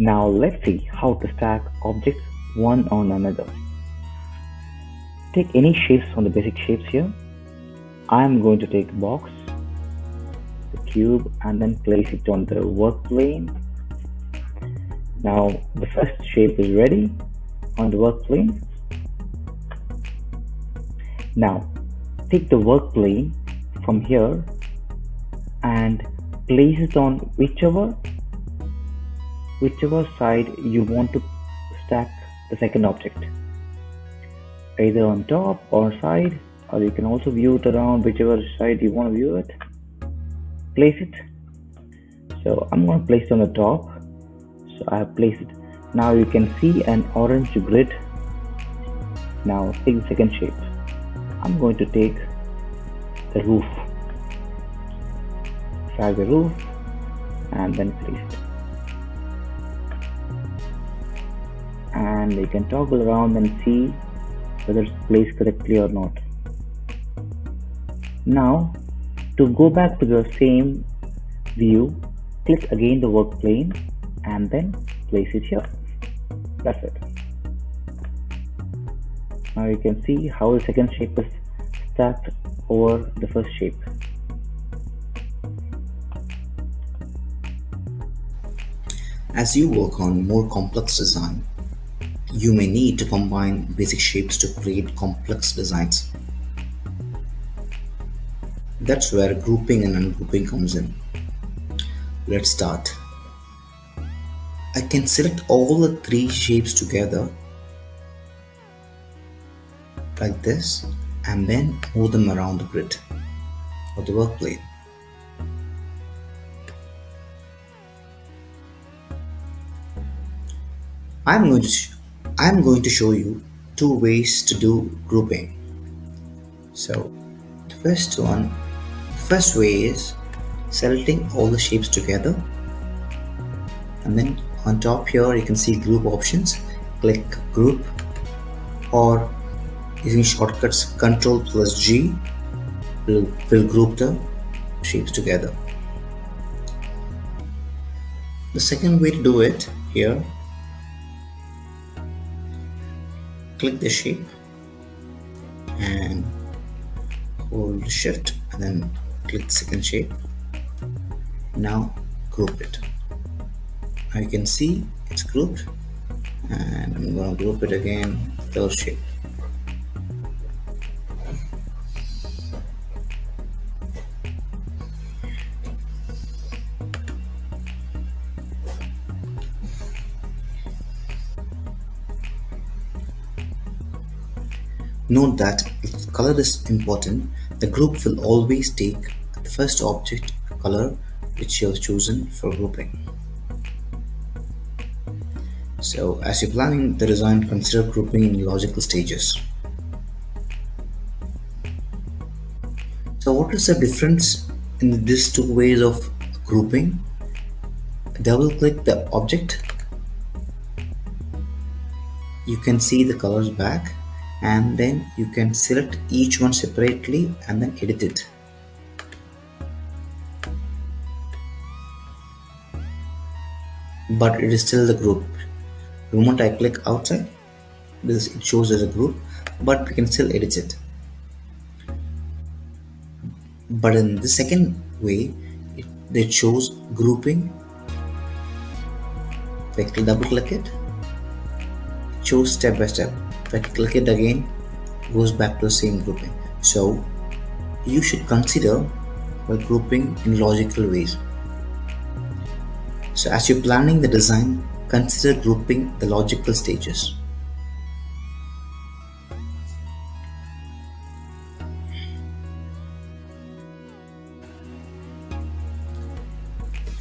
Now let's see how to stack objects one on another. Take any shapes from the basic shapes here. I am going to take the box, the cube, and then place it on the work plane. Now the first shape is ready on the work plane. Now take the work plane from here and place it on whichever side you want to stack the second object, either on top or side, or you can also view it around whichever side you want to view it. Place it. So I'm going to place it on the top. So I have placed it. Now you can see an orange grid. Now take the second shape. I'm going to take the roof. Drag the roof and then place it. And you can toggle around and see whether it's placed correctly or not. Now to go back to the same view, click again the work plane and then place it here. That's it. Now you can see how the second shape is stacked over the first shape. As you work on more complex design, you may need to combine basic shapes to create complex designs. That's where grouping and ungrouping comes in. Let's start. I can select all the three shapes together like this and then move them around the grid or the work plane. I'm going to show you two ways to do grouping. So the first way is selecting all the shapes together, and then on top here you can see group options. Click group, or using shortcuts Ctrl+G will group the shapes together. The second way to do it, here click the shape and hold shift and then click the second shape. Now group it. Now you can see it's grouped, and I'm going to group it again, third shape. Note that if color is important, the group will always take the first object color which you have chosen for grouping. So as you're planning the design, consider grouping in logical stages. So what is the difference in these two ways of grouping? Double click the object. You can see the colors back, and then you can select each one separately and then edit it. But it is still the group. The moment I click outside, it shows as a group, but we can still edit it. But in the second way, it shows grouping. If I double click it, it shows step by step. If I click it again, it goes back to the same grouping. So you should consider while grouping in logical ways. So as you're planning the design, consider grouping the logical stages.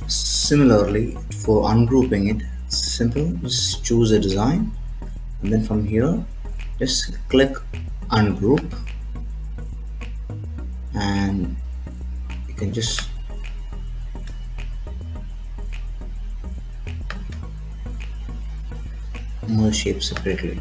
Similarly, for ungrouping it, it's simple. Just choose a design, and then from here just click ungroup, and you can just merge shapes separately.